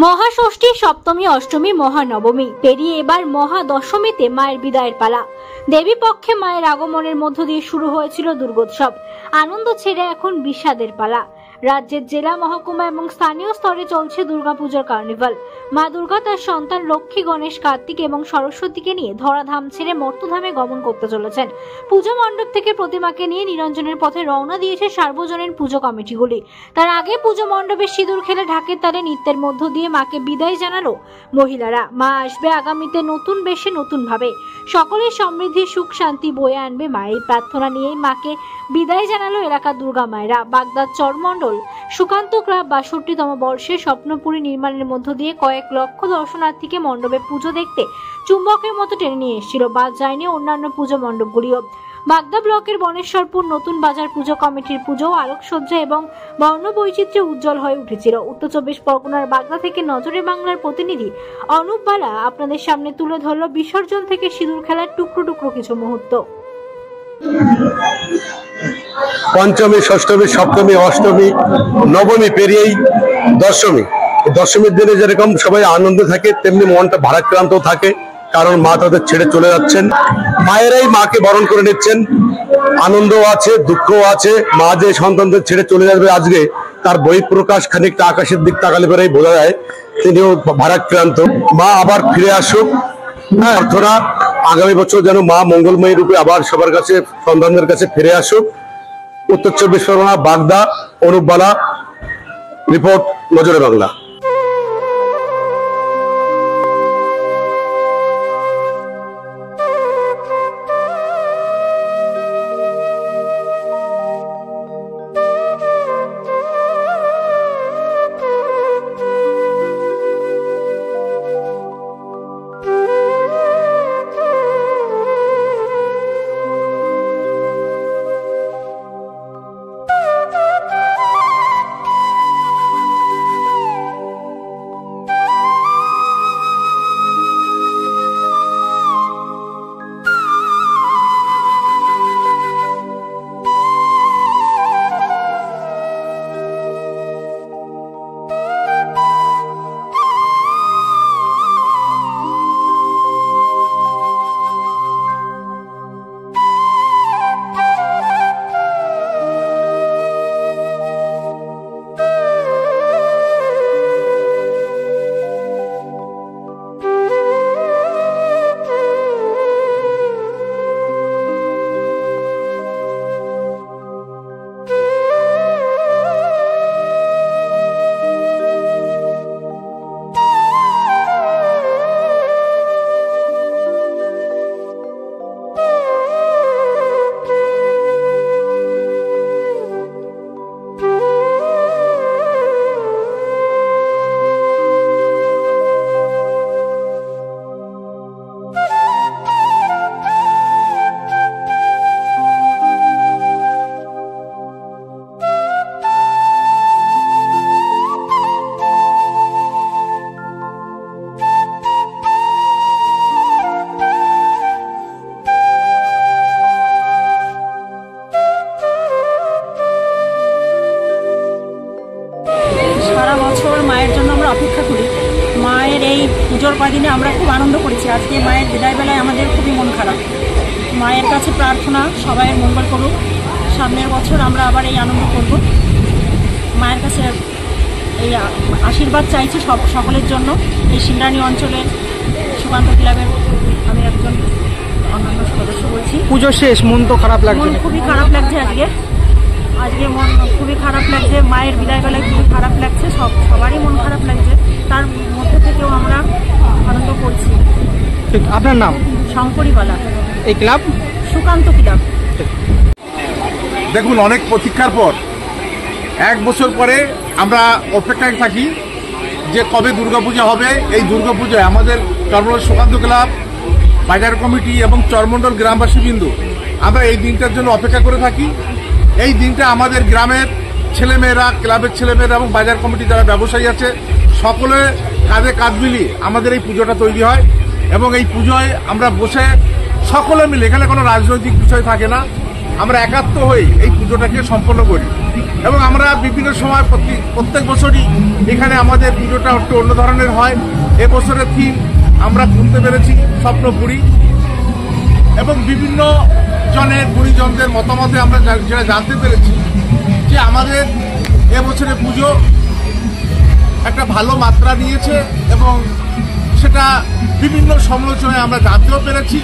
মহাষষ্ঠী, সপ্তমী, অষ্টমী, মহানবমী পেরিয়ে এবার মহাদশমীতে মায়ের বিদায়ের পালা। দেবী পক্ষে মায়ের আগমনের মধ্য দিয়ে শুরু হয়েছিল দুর্গোৎসব। আনন্দ ছেড়ে এখন বিষাদের পালা। রাজ্যের জেলা, মহকুমা এবং স্থানীয় স্তরে চলছে দুর্গাপূজার কার্নিভাল। মা দুর্গা তার সন্তান লক্ষ্মী, গণেশ, কার্তিক এবং সরস্বতীকে নিয়ে ধরাধাম ছেড়ে মর্তধামে গমন করতে চলেছেন। পুজো মণ্ডপ থেকে প্রতিমাকে নিয়ে নিরঞ্জনের পথে রওনা দিয়েছে সার্বজনীন পুজো কমিটিগুলি। তার আগে পুজো মণ্ডপে সিঁদুর খেলে ঢাকের তালে নৃত্যের মধ্য দিয়ে মাকে বিদায় জানালো মহিলারা। মা আসবে আগামীতে নতুন বেশে, নতুন ভাবে। সকলের সমৃদ্ধি, সুখ, শান্তি বয়ে আনবে মা। এই প্রার্থনা নিয়েই মাকে বিদায় জানালো এলাকার দুর্গা মায়েরা। বাগদার চরমণ্ডল সুকান্ত ক্লাব ৬২তম বর্ষে স্বপ্নপুরী নির্মাণের মধ্য দিয়ে কয়েক লক্ষ দর্শনার্থীকে মণ্ডপে পুজো দেখতে চুম্বকের মতো টেনে নিয়ে এসেছিল। বাদ যায়নি অন্যান্য পুজো মণ্ডপগুলিও। বাগদা ব্লকের বনেশ্বরপুর নতুন বাজার পুজো কমিটির পুজো আলোকসজ্জা এবং বর্ণবৈচিত্র্যে উজ্জ্বল হয়ে উঠেছিল। উত্তর ২৪ পরগনার বাগদা থেকে নজরে বাংলার প্রতিনিধি অনুপ বালা আপনাদের সামনে তুলে ধরল বিসর্জন থেকে সিঁদুর খেলার টুকরো টুকরো কিছু মুহূর্ত। পঞ্চমী, ষষ্ঠমী, সপ্তমী, অষ্টমী, নবমী পেরিয়েই দশমী। দশমীর দিনে যেরকম সবাই আনন্দ থাকে, তেমনি মনটা ভারাক্রান্ত থাকে, কারণ মা তাদের ছেড়ে চলে যাচ্ছেন। মায়েরাই মাকে বরণ করে নিচ্ছেন। আনন্দও আছে, দুঃখও আছে। মা যে সন্তানদের ছেড়ে চলে যাবে আজকে, তার বহিঃপ্রকাশ খানিকটা আকাশের দিক তাকালে পরেই বোঝা যায় তিনিও ভারাক্রান্ত। মা আবার ফিরে আসুক। প্রার্থনা আগামী বছর যেন মা মঙ্গলময়ী রূপে আবার সবার কাছে, সন্তানদের কাছে ফিরে আসুক। উত্তর ২৪ পরগনা, বাগদা, অনুপ বালা রিপোর্ট, নজরে বাংলা। মায়ের জন্য আমরা অপেক্ষা করি। মায়ের এই পুজোর কদিনে আমরা খুব আনন্দ করেছি। আজকে মায়ের বিদায় বেলায় আমাদের খুবই মন খারাপ। মায়ের কাছে প্রার্থনা সবাইয়ের মঙ্গল করুক। সামনের বছর আমরা আবার এই আনন্দ করব। মায়ের কাছে এই আশীর্বাদ চাইছি সকলের জন্য। এই সিন্দ্রানী অঞ্চলের সুকান্ত ক্লাবের আমি একজন অন্যান্য সদস্য বলছি। পুজো শেষ, মন তো খারাপ লাগছে। মন খুবই খারাপ লাগছে আজকে মন খুবই খারাপ লাগছে। মায়ের বিদায় বেলায় খুবই খারাপ লাগছে। সবারই মন খারাপ লাগছে। তার মধ্যে থেকেও আমরা আনন্দ করছি। আপনার নাম? শঙ্করী বালা। এই ক্লাব? সুকান্ত ক্লাব। দেখুন, অনেক প্রতীক্ষার পর 1 বছর পরে আমরা অপেক্ষায় থাকি যে কবে দুর্গাপূজা হবে। এই দুর্গাপূজায় আমাদের চরমণ্ডল সুকান্ত ক্লাব, বাজার কমিটি এবং চরমণ্ডল গ্রামবাসীবৃন্দ আমরা এই দিনটার জন্য অপেক্ষা করে থাকি। এই দিনটা আমাদের গ্রামের ছেলেমেয়েরা, ক্লাবের ছেলেমেয়েরা এবং বাজার কমিটি যারা ব্যবসায়ী আছে, সকলে কাঁধে কাঁধ মিলিয়ে আমাদের এই পুজোটা তৈরি হয়। এবং এই পুজোয় আমরা বসে সকলে মিলে, এখানে কোনো রাজনৈতিক বিষয় থাকে না, আমরা একাত্ম হয়ে এই পুজোটাকে সম্পন্ন করি। এবং আমরা বিভিন্ন সময় প্রত্যেক বছরই এখানে আমাদের পুজোটা একটু অন্য ধরনের হয়। এবছরের থিম আমরা করতে পেরেছি স্বপ্নপুরী, এবং বিভিন্ন জনের গুণীজনদের মতামতে আমরা যেটা জানতে পেরেছি যে আমাদের এবছরের পুজো একটা ভালো মাত্রা নিয়েছে, এবং সেটা বিভিন্ন সমালোচনায় আমরা জানতেও পেরেছি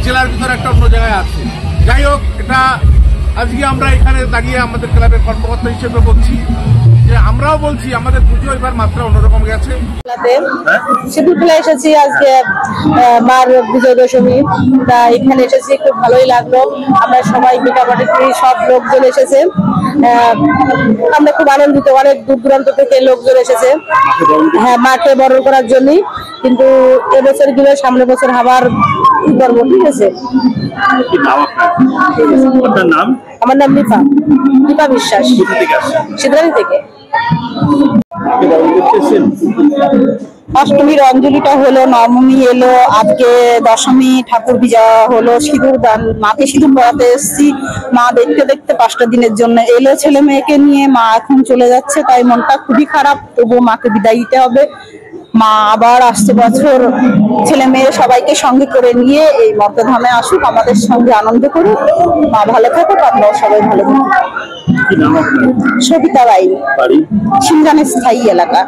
জেলার ভিতরে একটা অন্য জায়গায় আছে। যাই হোক, এটা আজকে আমরা এখানে দাঁড়িয়ে আমাদের ক্লাবের কর্মকর্তা হিসেবে বলছি যে আমরাও বলছি আমাদের পুজো এবার মাত্রা অন্যরকম গেছে। সিঁদুরখেলা এসেছি আজকে মার বিজয় দশমী, তা এখানে এসেছি, খুব ভালোই লাগলো। আমরা সবাই মোটামুটি সব লোকজন এসেছে, আমরা খুব আনন্দিত। অনেক দূর দূরান্ত থেকে লোকজন এসেছে, হ্যাঁ, মাকে বরণ করার জন্যই। কিন্তু এবছর গেলে সামনের বছর আবার কি করবো, ঠিক আছে। আমার নাম দীপা বিশ্বাস, সিদ্ধানি থেকে। অষ্টমীর অঞ্জলিটা হলো, নবমী এলো, আজকে দশমী ঠাকুর পূজা হলো, সিঁদুর দান, মাকে সিঁদুর পরাতে এসেছি। মা দেখতে দেখতে 5টা দিনের জন্য এলো ছেলে মেয়েকে নিয়ে, মা এখন চলে যাচ্ছে, তাই মনটা খুবই খারাপ। তবুও মাকে বিদায় দিতে হবে। মা আবার আসছে বছর ছেলে মেয়ে সবাইকে সঙ্গে করে নিয়ে এই মর্তধামে আসুক, আমাদের সঙ্গে আনন্দ করুক। মা ভালো থাকুক, আমরাও সবাই ভালো থাকুক। সবিতা রাই, সিংহানের স্থায়ী এলাকা।